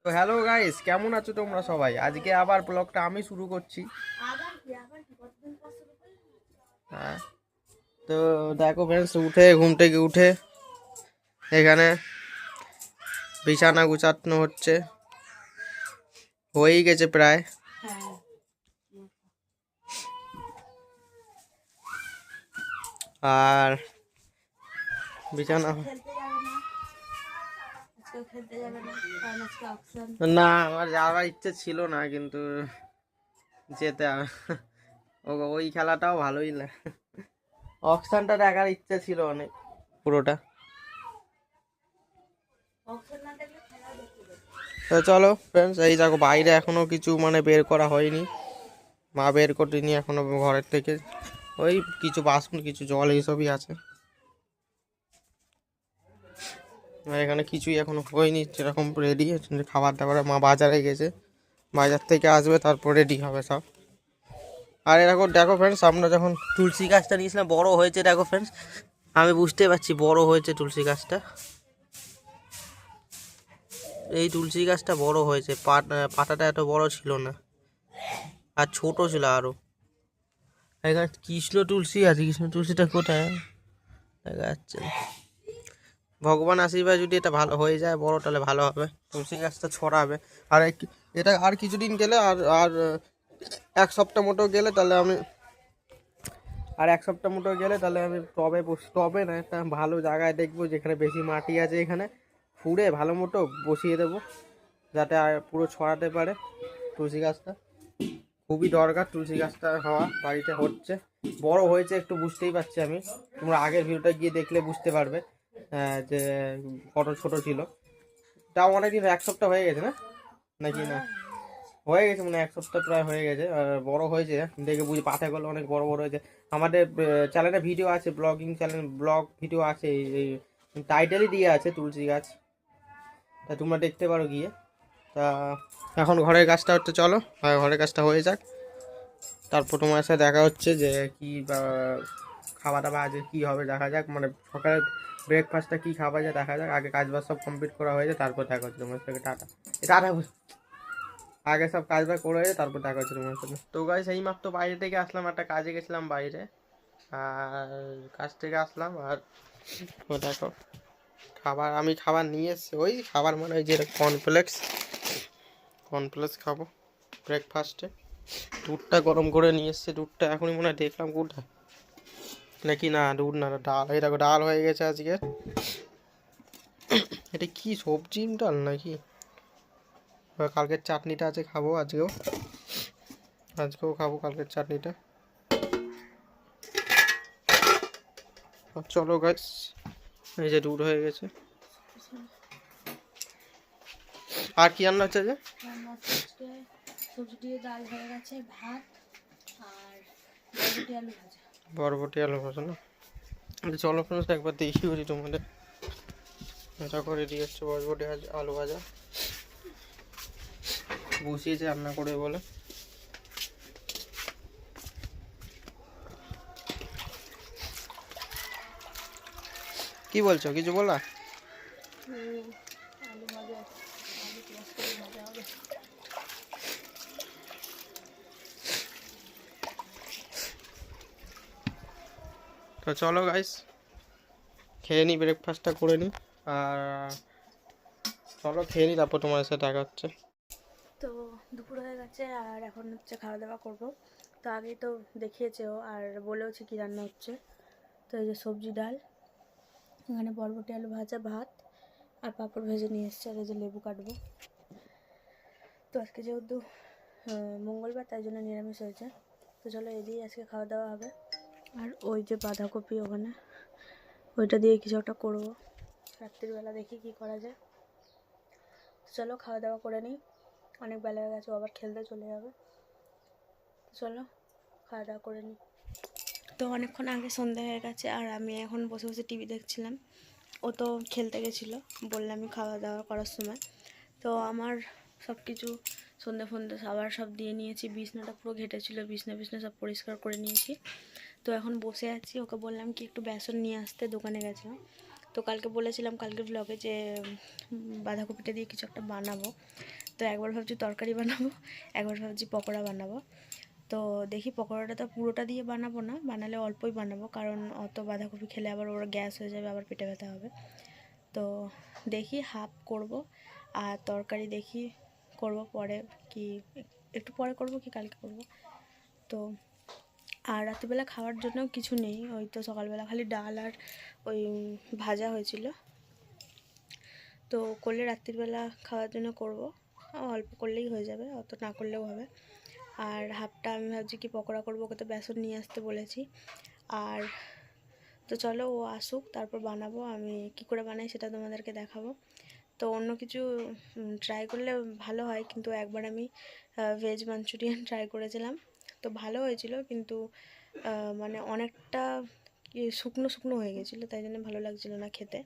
তো hello guys, কেমন আছো তোমরা সবাই? আজকে আবার ব্লগটা আমি শুরু করছি। হ্যাঁ, তো দেখো ফ্রেন্ডস, ঘুম থেকে উঠে এখানে বিছানা গুছানো হচ্ছে, হয়েই গেছে প্রায়। আর বিছানা না, আমার যাওয়ার ইচ্ছে ছিল না, কিন্তু যেতে ওই খেলাটাও ভালোই না। অকশনটা দেখার ইচ্ছে ছিল অনেক, পুরোটা। তো চলো ফ্রেন্ডস, এই দেখো বাইরে এখনো কিছু বের করা হয়নি, মা বের করেনি এখনো ঘরের থেকে। ওই কিছু বাসন, কিছু জল, এইসবই আছে। আর এখানে কিছুই এখনো হয়নি সেরকম রেডি। খাবার দাবার মা বাজারে গেছে, বাজার থেকে আসবে তারপর রেডি হবে সব। আর এরকম দেখো ফ্রেন্ডস, আমরা যখন তুলসী গাছটা নিয়েছিলাম বড় হয়েছে, দেখো ফ্রেন্ডস, আমি বুঝতে পারছি বড় হয়েছে তুলসী গাছটা। এই তুলসী গাছটা বড় হয়েছে, পাতাটা এত বড় ছিল না, আর ছোট ছিল আরো। এখানে কৃষ্ণ তুলসী আছে, কৃষ্ণ তুলসীটা কোথায় দেখা যাচ্ছে না। ভগবান আশীর্বাদ যদি এটা ভালো হয়ে যায় বড়, তাহলে ভালো হবে, তুলসী গাছটা ছড়াবে। আর এটা আর কিছুদিন গেলে, আর আর এক সপ্তাহ মতো গেলে তাহলে আমি টবে না, একটা ভালো জায়গায় দেখবো যেখানে বেশি মাটি আছে, এখানে ফুঁড়ে ভালো মতো বসিয়ে দেবো, যাতে আর পুরো ছড়াতে পারে তুলসী গাছটা। খুবই দরকার তুলসী গাছটা হওয়া, বাড়িতে হচ্ছে, বড় হয়েছে একটু, বুঝতেই পারছি আমি। তোমরা আগের ভিডিওটা গিয়ে দেখলে বুঝতে পারবে যে কত ছোট ছিল। তাও অনেকদিন, এক সপ্তাহ হয়ে গেছে না, নাকি না হয়ে গেছে, এক সপ্তাহ প্রায় হয়ে গেছে। বড় হয়েছে দেখে বুঝি, পাতাগুলো অনেক বড় বড় হয়েছে। আমাদের চ্যানেলে ভিডিও আছে, ব্লগিং চ্যানেল, ব্লগ ভিডিও আছে, এই টাইটেলই দিয়ে আছে তুলসী গাছ, তা তোমরা দেখতে পারো গিয়ে। তা এখন ঘরের কাজটা হচ্ছে, চলো ঘরের কাজটা হয়ে যাক, তারপর তোমার সাথে দেখা হচ্ছে যে কি খাওয়া দাওয়া আজকে কী হবে দেখা যাক। সকালে ব্রেকফাস্টটা কী খাওয়া যায় দেখা যাক, আগে কাজ বাজ সব কমপ্লিট করা হয়েছে, তারপর দেখা হচ্ছে তোমার সাথে। টাটা টাটা, আগে সব কাজ বাজ করে হয়েছে তারপর দেখা হচ্ছে তোমার সাথে। তো গাইস, এই মাত্র বাইরে থেকে আসলাম, একটা কাজে গেছিলাম বাইরে, আর কাজ থেকে আসলাম। আর দেখো আমি খাবার নিয়ে এসছি, ওই খাবার ওই যে কর্নফ্লেক্স খাবো ব্রেকফাস্টে। দুধটা গরম করে নিয়ে এসছে, দুধটা এখনই দেখলাম কোথায়, নাকি না দুধ না, ডাল। এই দেখো ডাল হয়ে গেছে আজকে। এটা কি সবজি ডাল নাকি? কালকের চাটনিটা আছে, খাবো আজকেও খাবো কালকের চাটনিটা। চলো গাইস, এই যে দুধ হয়ে গেছে। আর কি রান্না হচ্ছে? যে সবজি দিয়ে ডাল হয়ে গেছে, ভাত আর বরবটি আলু ভাজা না? চলো ফ্রেন্ডস, একবার দেখিয়ে বলি তোমাদের। এটা করে দিয়ে হচ্ছে বরবটি আলু ভাজা বসিয়েছে রান্না করে বলে। কি বলছো, কিছু বলা? আলু ভাজা, আলু পেঁয়াজ করে ভাজা হবে। তো চলো গাইস, খেয়ে নিই, ব্রেকফাস্টটা করে নিই, আর চলো খেয়ে নিই, তারপর তোমার সাথে দেখা হচ্ছে। তো দুপুর হয়ে গেছে আর এখন হচ্ছে খাওয়া দাওয়া করবো। তো আগেই তো দেখিয়েছেও আর বলেওছে কী রান্না হচ্ছে। তো এই যে সবজি ডাল, এখানে বরবটি আলু ভাজা, ভাত আর পাঁপড় ভেজে নিয়ে এসছে, আর এই যে লেবু কাটবো। তো আজকে যেহেতু মঙ্গলবার, তাই জন্য নিরামিষ হয়েছে। তো চলো এই দিয়ে আজকে খাওয়া দাওয়া হবে। আর ওই যে বাঁধাকপি ওখানে, ওইটা দিয়ে কিছু একটা করবো, রাত্রিবেলা দেখি কি করা যায়। চলো খাওয়া দাওয়া করে নিই, অনেক বেলা হয়ে গেছে, আবার খেলতে চলে যাবে। চলো খাওয়া দাওয়া করে নিই। তো অনেকক্ষণ আগে সন্ধ্যা হয়ে গেছে, আর আমি এখন বসে বসে টিভি দেখছিলাম। ও তো খেলতে গেছিলো, বললামই খাওয়া দাওয়া করার সময়। তো আমার সব কিছু সন্ধ্যে ফন্দে আবার সব দিয়ে নিয়েছি, বিছনাটা পুরো ঘেটেছিলো, বিছনা সব পরিষ্কার করে নিয়েছি। তো এখন বসে আছি, ওকে বললাম কি একটু বেসন নিয়ে আসতে, দোকানে গেছিলাম। তো কালকে বলেছিলাম, কালকে ব্লগে, যে বাঁধাকপিটা দিয়ে কিছু একটা বানাবো। তো একবার ভাবছি তরকারি বানাবো, একবার ভাবছি পকোড়া বানাবো। তো দেখি পকোড়াটা তো পুরোটা দিয়ে বানাবো না, বানালে অল্পই বানাবো, কারণ অত বাঁধাকপি খেলে আবার ওর গ্যাস হয়ে যাবে, আবার পেটে ব্যথা হবে। তো দেখি হাফ করব, আর তরকারি দেখি করব পরে, কি একটু পরে করব কি কালকে করব। তো আর রাত্রিবেলা খাওয়ার জন্য কিছু নেই, ওই তো সকালবেলা খালি ডাল আর ওই ভাজা হয়েছিল, তো করলে রাত্রিবেলা খাওয়ার জন্য করব, অল্প করলেই হয়ে যাবে, অত না করলেও হবে। আর হাফটা আমি ভাবছি কি পকোড়া করবো, ওকে তো বেসন নিয়ে আসতে বলেছি। আর তো চলো ও আসুক, তারপর বানাবো, আমি কি করে বানাই সেটা তোমাদেরকে দেখাবো। তো অন্য কিছু ট্রাই করলে ভালো হয়, কিন্তু একবার আমি ভেজ মাঞ্চুরিয়ান ট্রাই করেছিলাম, তো ভালো হয়েছিল, কিন্তু মানে অনেকটা শুকনো শুকনো হয়ে গেছিলো, তাই জন্য ভালো লাগছিলো না খেতে।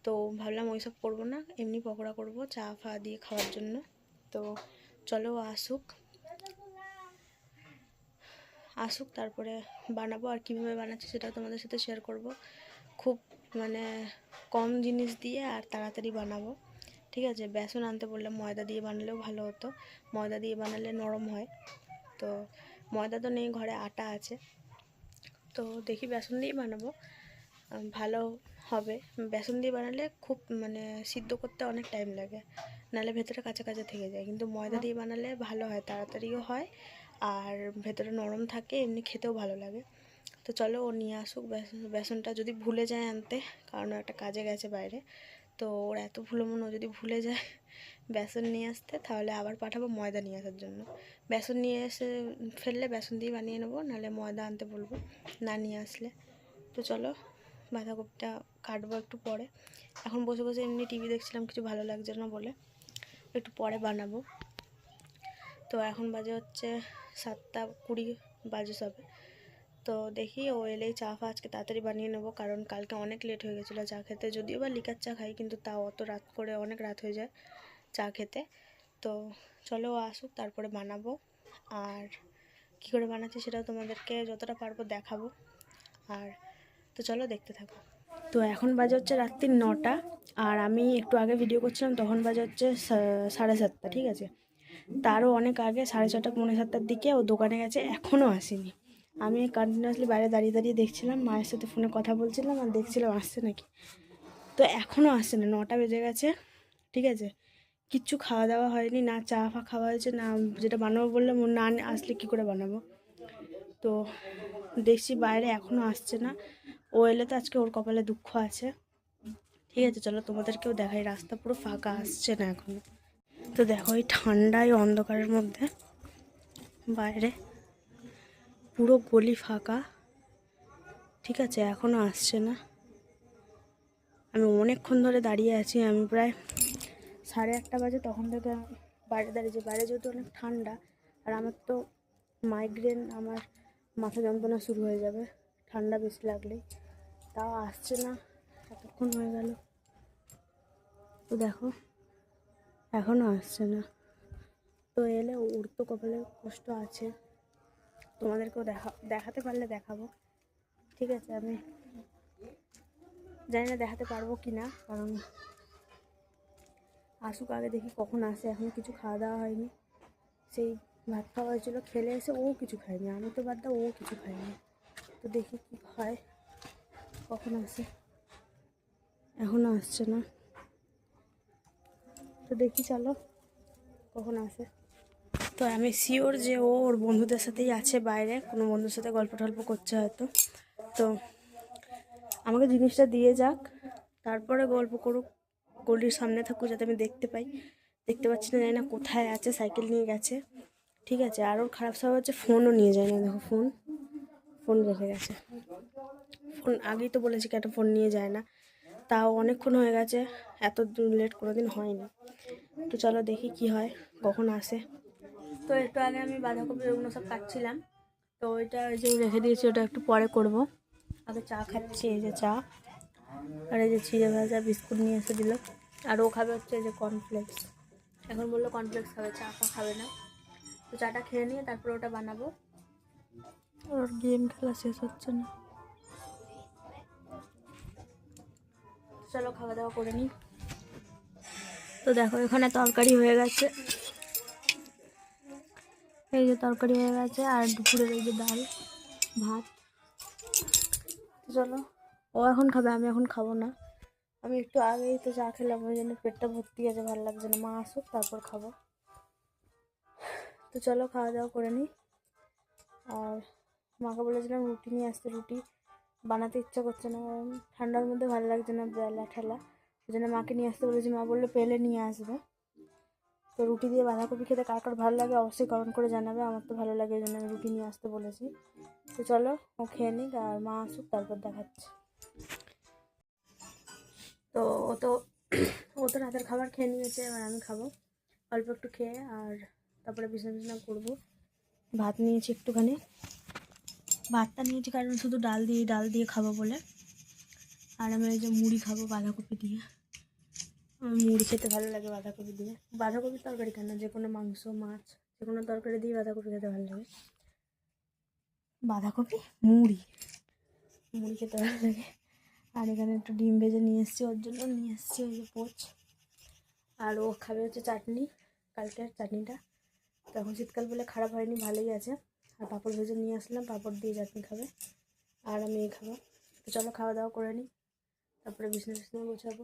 তো ভাবলাম ওইসব করবো না, এমনি পকোড়া করবো চা ফা দিয়ে খাওয়ার জন্য। তো চলো আসুক, তারপরে বানাবো, আর কীভাবে বানাচ্ছি সেটাও তোমাদের সাথে শেয়ার করব। খুব মানে কম জিনিস দিয়ে আর তাড়াতাড়ি বানাবো, ঠিক আছে। বেসন আনতে বললাম, ময়দা দিয়ে বানালেও ভালো হতো, ময়দা দিয়ে বানালে নরম হয়। তো ময়দা তো নেই ঘরে, আটা আছে, তো দেখি বেসন দিয়ে বানাবো, ভালো হবে। বেসন দিয়ে বানালে খুব মানে সিদ্ধ করতে অনেক টাইম লাগে, নাহলে ভেতরে কাঁচা কাঁচা থেকে যায়, কিন্তু ময়দা দিয়ে বানালে ভালো হয়, তাড়াতাড়িও হয়, আর ভেতরে নরম থাকে, এমনি খেতেও ভালো লাগে। তো চলো ও নিয়ে আসুক বেসনটা, যদি ভুলে যায় আনতে, কারণ একটা কাজে গেছে বাইরে, তো ওর এত ভুলো মনে, ও যদি ভুলে যায় বেসন নিয়ে আসতে, তাহলে আবার পাঠাবো ময়দা নিয়ে আসার জন্য। বেসন নিয়ে এসে ফেললে বেসন দিয়ে বানিয়ে নেবো, নাহলে ময়দা আনতে বলবো না নিয়ে আসলে। তো চলো বাঁধাকপিটা কাটবো একটু পরে, এখন বসে বসে এমনি টিভি দেখছিলাম, কিছু ভালো লাগছে না বলে, একটু পরে বানাবো। তো এখন বাজে হচ্ছে 7:20 বাজে সবে। তো দেখি ও এলেই চা ফা আজকে তাড়াতাড়ি বানিয়ে নেবো, কারণ কালকে অনেক লেট হয়ে গেছিলো চা খেতে, যদিও বা লিকার চা খাই, কিন্তু তাও অত রাত করে অনেক রাত হয়ে যায় চা খেতে। তো চলো ও আসুক, তারপরে বানাবো, আর কী করে বানাচ্ছি সেটাও তোমাদেরকে যতটা পারবো দেখাবো। আর তো চলো দেখতে থাকো। তো এখন বাজে হচ্ছে রাত্রি 9টা, আর আমি একটু আগে ভিডিও করছিলাম তখন বাজে হচ্ছে 7:30, ঠিক আছে। তারও অনেক আগে, 6:30 পৌনে 7টার দিকে ও দোকানে গেছে, এখনও আসেনি। আমি কন্টিনিউয়াসলি বাইরে দাঁড়িয়ে দাঁড়িয়ে দেখছিলাম, মায়ের সাথে ফোনে কথা বলছিলাম আর দেখছিলাম আসছে নাকি। তো এখনও আসছে না, 9টা বেজে গেছে, ঠিক আছে। কিচ্ছু খাওয়া দাওয়া হয়নি, না চা ফা খাওয়া হয়েছে, না যেটা বানাবো বললাম ও না আসলে কী করে বানাবো। তো দেখছি বাইরে এখনও আসছে না, ও এলে তো আজকে ওর কপালে দুঃখ আছে, ঠিক আছে। চলো তোমাদেরকেও দেখাই, রাস্তা পুরো ফাঁকা, আসছে না এখনও। তো দেখো এই ঠান্ডায় অন্ধকারের মধ্যে বাইরে পুরো গলি ফাঁকা, ঠিক আছে, এখনও আসছে না। আমি অনেকক্ষণ ধরে দাঁড়িয়ে আছি, আমি প্রায় 8:30 বাজে তখন থেকে বাইরে দাঁড়িয়েছি। বাইরে যেহেতু অনেক ঠান্ডা, আর আমার তো মাইগ্রেন, আমার মাথা যন্ত্রণা শুরু হয়ে যাবে ঠান্ডা বেশি লাগলেই, তাও আসছে না, এতক্ষণ হয়ে গেল। তো দেখো এখনও আসছে না, তো এলে ওর তো কপালে কষ্ট আছে, তোমাদেরকেও দেখাতে পারলে দেখাবো, ঠিক আছে। আমি জানি না দেখাতে পারবো কি না, কারণ আসুক আগে, দেখি কখন আসে। এখন কিছু খাওয়া দাওয়া হয়নি, সেই ভাত খাওয়া হয়েছিলো, খেলে এসে ও কিছু খায়নি, আমি তো বাদ দাও ও কিছু খায়নি। তো দেখি কি হয়, কখন আসে, এখনও আসছে না। তো দেখি চলো কখন আসে। তো আমি শিওর যে ও ওর বন্ধুদের সাথেই আছে বাইরে, কোনো বন্ধুর সাথে গল্প টল্প করছে হয়তো। তো আমাকে জিনিসটা দিয়ে যাক, তারপরে গল্প করুক, গলির সামনে থাকুক যাতে আমি দেখতে পাই। দেখতে পাচ্ছি না, জানি না কোথায় আছে, সাইকেল নিয়ে গেছে, ঠিক আছে। আর ওর খারাপ স্বভাব হচ্ছে ফোনও নিয়ে যায় না, দেখো ফোন রেখে গেছে। ফোন আগেই তো বলেছি কেন ফোন নিয়ে যায় না, তাও অনেকক্ষণ হয়ে গেছে, এত লেট কোনোদিন হয়নি। তো চলো দেখি কি হয়, কখন আসে। তো একটু আগে আমি বাঁধাকপি ওগুলো সব কাটছিলাম, তো ওইটা যে রেখে দিয়েছি ওটা একটু পরে করব। আগে চা খাচ্ছি, এই যে চা, আর এই যে চিড়ে ভাজা বিস্কুট নিয়ে এসে দিল। আর ও খাবে হচ্ছে এই যে কর্নফ্লেক্স, এখন বললো কর্নফ্লেক্স খাবে, চা ফা খাবে না। তো চাটা খেয়ে নিয়ে তারপরে ওটা বানাবো। ওর গেম খেলা শেষ হচ্ছে না, চলো খাওয়া দাওয়া করে নিই। তো দেখো এখানে তরকারি হয়ে গেছে, এই যে তরকারি হয়ে গেছে, আর দুপুরের এই যে ডাল ভাত। তো চলো, ও এখন খাবে, আমি এখন খাবো না। আমি একটু আগেই তো চা খেলাম, ওই জন্য পেটটা ভর্তি আছে, ভালো লাগছে না। মা আসুক তারপর খাবো। তো চলো খাওয়া দাওয়া করে নিই। আর মাকে বলেছিলাম রুটি নিয়ে আসতে, রুটি বানাতে ইচ্ছা করছে না, কারণ ঠান্ডার মধ্যে ভালো লাগছে না বেলা ঠেলা। ওই জন্য মাকে নিয়ে আসতে বলেছি, মা বললো পেলে নিয়ে আসবে। তো রুটি দিয়ে বাঁধাকপি খেতে কার কার ভালো লাগে অবশ্যই কমেন্ট করে জানাবে। আমার তো ভালো লাগে, ওই জন্য আমি রুটি নিয়ে আসতে বলেছি। তো চলো ও খেয়ে নিক, আর মা আসুক তারপর দেখাচ্ছি। তো ও তো ও তো রাতের খাবার খেয়ে নিয়েছে, এবার আমি খাবো অল্প একটু খেয়ে, আর তারপরে বিছানা করবো। ভাত নিয়েছি একটুখানি, ভাতটা নিয়েছি কারণ শুধু ডাল দিয়ে খাবো বলে। আর আমি এই যে মুড়ি খাবো বাঁধাকপি দিয়ে, আমার মুড়ি খেতে ভালো লাগে বাঁধাকপি দিয়ে। বাঁধাকপির তরকারি কেন, যে কোনো মাংস মাছ যে কোনো তরকারি দিয়ে বাঁধাকপি খেতে ভালো লাগে। বাঁধাকপি মুড়ি মুড়ি খেতে ভালো লাগে। আর এখানে একটু ডিম ভেজে নিয়ে এসেছি, ওর জন্য নিয়ে এসেছি ওই যে পোচ। আর ও খাবে হচ্ছে চাটনি, কালকের চাটনিটা। তো এখন শীতকাল বলে খারাপ হয়নি, ভালোই আছে। আর পাঁপড় ভেজে নিয়ে আসলাম, পাঁপড় দিয়ে চাটনি খাবে, আর আমি এই খাবো। তো চলো খাওয়া দাওয়া করে নিই, তারপরে বিছানা গোছাবো।